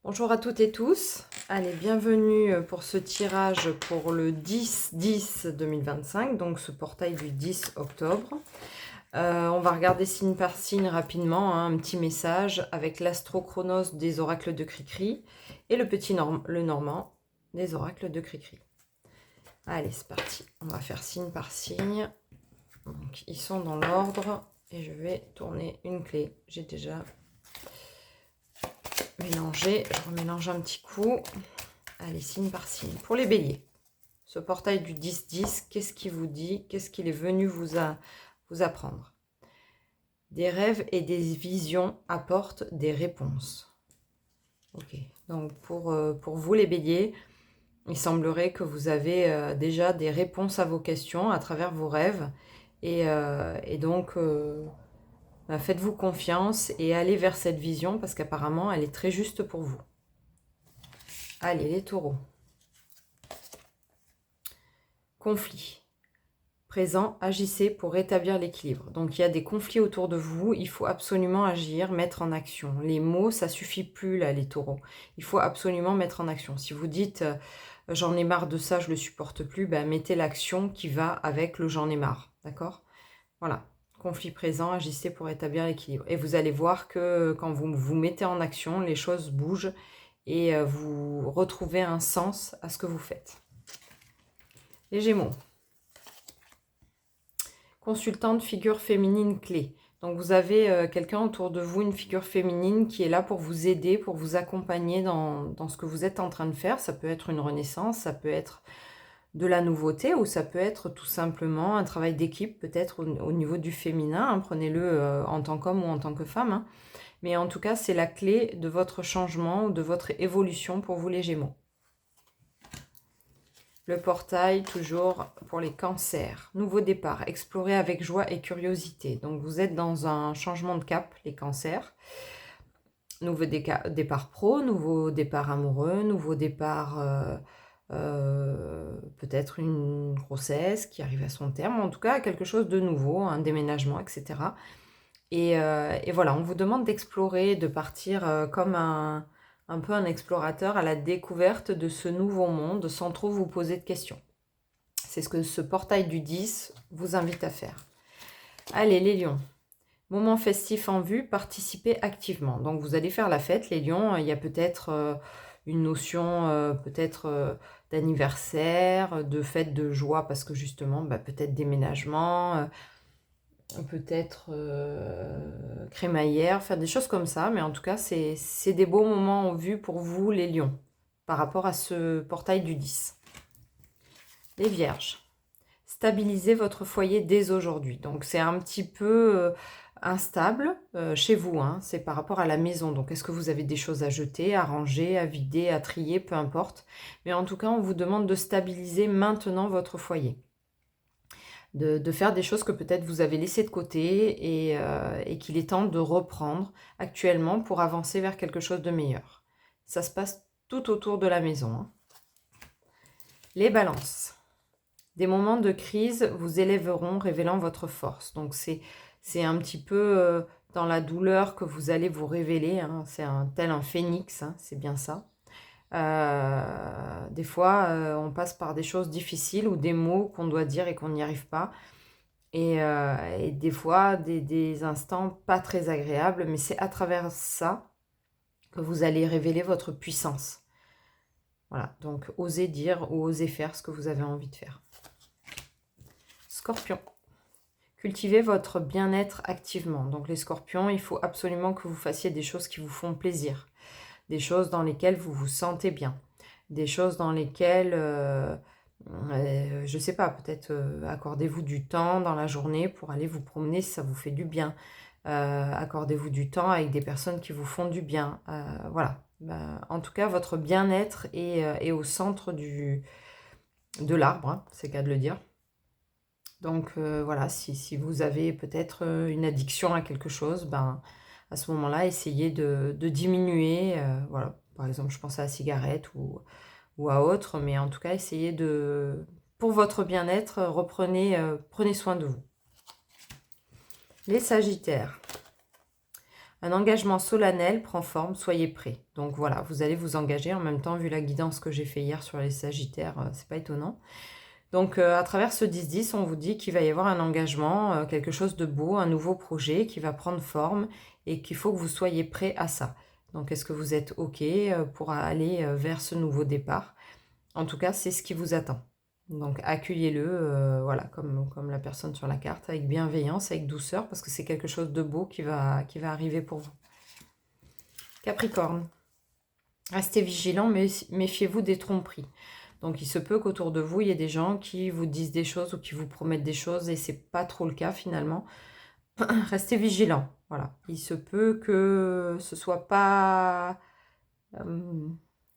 Bonjour à toutes et tous. Allez, bienvenue pour ce tirage pour le 10-10-2025, donc ce portail du 10 octobre. On va regarder signe par signe rapidement, hein, un petit message avec l'astro-chronos des oracles de Cricri et le normand des oracles de Cricri. Allez, c'est parti. On va faire signe par signe. Donc, ils sont dans l'ordre et je vais tourner une clé. J'ai déjà mélangé. Je remélange un petit coup. Allez, signe par signe. Pour les béliers, ce portail du 10-10, qu'est-ce qu'il vous dit? Qu'est-ce qu'il est venu vous apprendre? Des rêves et des visions apportent des réponses. Ok, donc pour vous les béliers, il semblerait que vous avez déjà des réponses à vos questions à travers vos rêves. Et donc, faites-vous confiance et allez vers cette vision parce qu'apparemment, elle est très juste pour vous. Allez, les taureaux. Conflit. Présent, agissez pour rétablir l'équilibre. Donc il y a des conflits autour de vous, il faut absolument agir, mettre en action. Les mots, ça suffit plus là, les taureaux. Il faut absolument mettre en action. Si vous dites j'en ai marre de ça, je le supporte plus, ben, mettez l'action qui va avec le j'en ai marre. D'accord? Voilà. Conflit présent, agissez pour rétablir l'équilibre. Et vous allez voir que quand vous vous mettez en action, les choses bougent et vous retrouvez un sens à ce que vous faites. Les Gémeaux. Consultante figure féminine clé. Donc vous avez quelqu'un autour de vous, une figure féminine qui est là pour vous aider, pour vous accompagner dans ce que vous êtes en train de faire. Ça peut être une renaissance, ça peut être de la nouveauté ou ça peut être tout simplement un travail d'équipe, peut-être au niveau du féminin. Hein, prenez-le en tant qu'homme ou en tant que femme. Hein. Mais en tout cas, c'est la clé de votre changement ou de votre évolution pour vous les Gémeaux. Le portail, toujours pour les cancers. Nouveau départ, explorer avec joie et curiosité. Donc, vous êtes dans un changement de cap, les cancers. Nouveau départ pro, nouveau départ amoureux, nouveau départ, peut-être une grossesse qui arrive à son terme. En tout cas, quelque chose de nouveau, un déménagement, etc. Et voilà, on vous demande d'explorer, de partir comme un peu un explorateur à la découverte de ce nouveau monde sans trop vous poser de questions. C'est ce que ce portail du 10 vous invite à faire. Allez, les lions. Moment festif en vue, participez activement. Donc, vous allez faire la fête, les lions. Il y a peut-être une notion d'anniversaire, de fête de joie, parce que justement, peut-être déménagement, peut-être crémaillère, faire des choses comme ça. Mais en tout cas, c'est des beaux moments en vue pour vous, les lions, par rapport à ce portail du 10. Les vierges. Stabilisez votre foyer dès aujourd'hui. Donc, c'est un petit peu instable chez vous. Hein. C'est par rapport à la maison. Donc, est-ce que vous avez des choses à jeter, à ranger, à vider, à trier, peu importe. Mais en tout cas, on vous demande de stabiliser maintenant votre foyer. De faire des choses que peut-être vous avez laissées de côté et qu'il est temps de reprendre actuellement pour avancer vers quelque chose de meilleur. Ça se passe tout autour de la maison. Hein. Les balances. Des moments de crise vous élèveront, révélant votre force. Donc c'est un petit peu dans la douleur que vous allez vous révéler. Hein. C'est tel un phénix, hein, c'est bien ça. Des fois, on passe par des choses difficiles ou des mots qu'on doit dire et qu'on n'y arrive pas. Et des fois, des instants pas très agréables, mais c'est à travers ça que vous allez révéler votre puissance. Voilà, donc osez dire ou osez faire ce que vous avez envie de faire. Scorpion. Cultivez votre bien-être activement. Donc les scorpions, il faut absolument que vous fassiez des choses qui vous font plaisir. Des choses dans lesquelles vous vous sentez bien. Des choses dans lesquelles, je ne sais pas, peut-être accordez-vous du temps dans la journée pour aller vous promener si ça vous fait du bien. Accordez-vous du temps avec des personnes qui vous font du bien. Voilà. En tout cas, votre bien-être est au centre de l'arbre, hein, c'est le cas de le dire. Donc voilà, si vous avez peut-être une addiction à quelque chose, à ce moment-là, essayez de diminuer. Voilà, par exemple, je pense à la cigarette ou à autre, mais en tout cas, essayez de, pour votre bien-être, prenez soin de vous. Les Sagittaires. Un engagement solennel prend forme, soyez prêts. Donc voilà, vous allez vous engager. En même temps, vu la guidance que j'ai fait hier sur les Sagittaires, c'est pas étonnant. Donc à travers ce 10-10, on vous dit qu'il va y avoir un engagement, quelque chose de beau, un nouveau projet qui va prendre forme et qu'il faut que vous soyez prêts à ça. Donc est-ce que vous êtes OK pour aller vers ce nouveau départ? En tout cas, c'est ce qui vous attend. Donc accueillez-le, voilà, comme la personne sur la carte, avec bienveillance, avec douceur, parce que c'est quelque chose de beau qui va arriver pour vous. Capricorne, restez vigilant, mais méfiez-vous des tromperies. Donc il se peut qu'autour de vous, il y ait des gens qui vous disent des choses ou qui vous promettent des choses, et c'est pas trop le cas finalement. Restez vigilant, voilà. Il se peut que ce soit pas...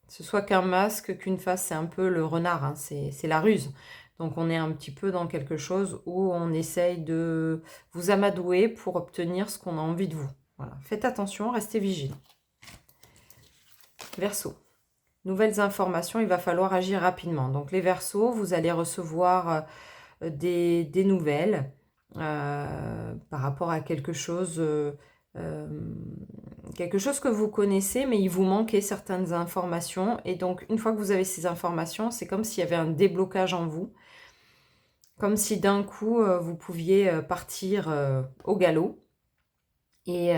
ce soit qu'un masque, qu'une face, c'est un peu le renard, hein, c'est la ruse. Donc on est un petit peu dans quelque chose où on essaye de vous amadouer pour obtenir ce qu'on a envie de vous. Voilà. Faites attention, restez vigilant. Verseau. Nouvelles informations, il va falloir agir rapidement. Donc les Verseaux, vous allez recevoir des nouvelles par rapport à quelque chose que vous connaissez, mais il vous manquait certaines informations. Et donc, une fois que vous avez ces informations, c'est comme s'il y avait un déblocage en vous. Comme si d'un coup, vous pouviez partir au galop. Et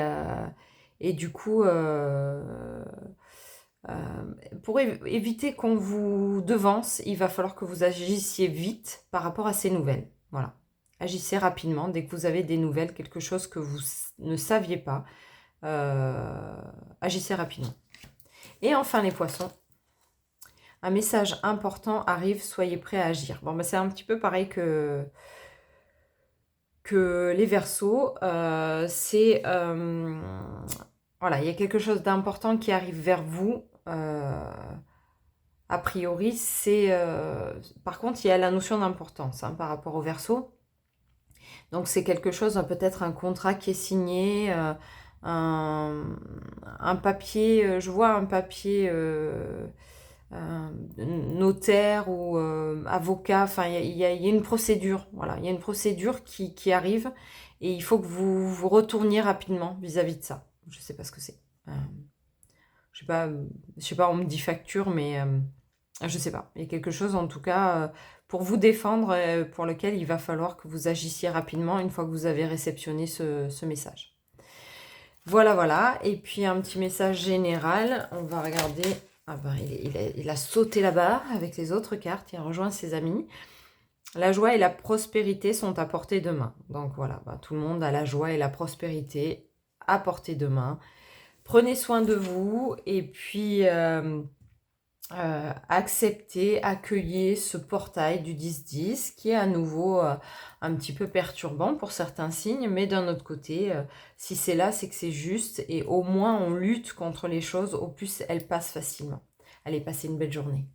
du coup, pour éviter qu'on vous devance, il va falloir que vous agissiez vite par rapport à ces nouvelles. Voilà. Agissez rapidement dès que vous avez des nouvelles, quelque chose que vous ne saviez pas. Agissez rapidement. Et enfin les poissons, un message important arrive, soyez prêts à agir. Bon, ben, c'est un petit peu pareil que les Verseaux. C'est voilà, il y a quelque chose d'important qui arrive vers vous. A priori, c'est par contre, il y a la notion d'importance par rapport au Verseau. Donc c'est quelque chose, peut-être un contrat qui est signé, un papier, je vois un papier notaire ou avocat, enfin il y a une procédure, voilà, il y a une procédure qui arrive et il faut que vous retourniez rapidement vis-à-vis de ça. Je sais pas ce que c'est. Je sais pas, on me dit facture, mais je sais pas. Il y a quelque chose en tout cas pour vous défendre, pour lequel il va falloir que vous agissiez rapidement une fois que vous avez réceptionné ce message. Voilà, voilà. Et puis un petit message général. On va regarder. Ah ben, il a sauté là-bas avec les autres cartes. Il a rejoint ses amis. La joie et la prospérité sont à portée de main. Donc voilà, tout le monde a la joie et la prospérité à portée de main. Prenez soin de vous et puis acceptez, accueillez ce portail du 10-10 qui est à nouveau un petit peu perturbant pour certains signes, mais d'un autre côté, si c'est là, c'est que c'est juste et au moins on lutte contre les choses, au plus elles passent facilement. Allez, passez une belle journée.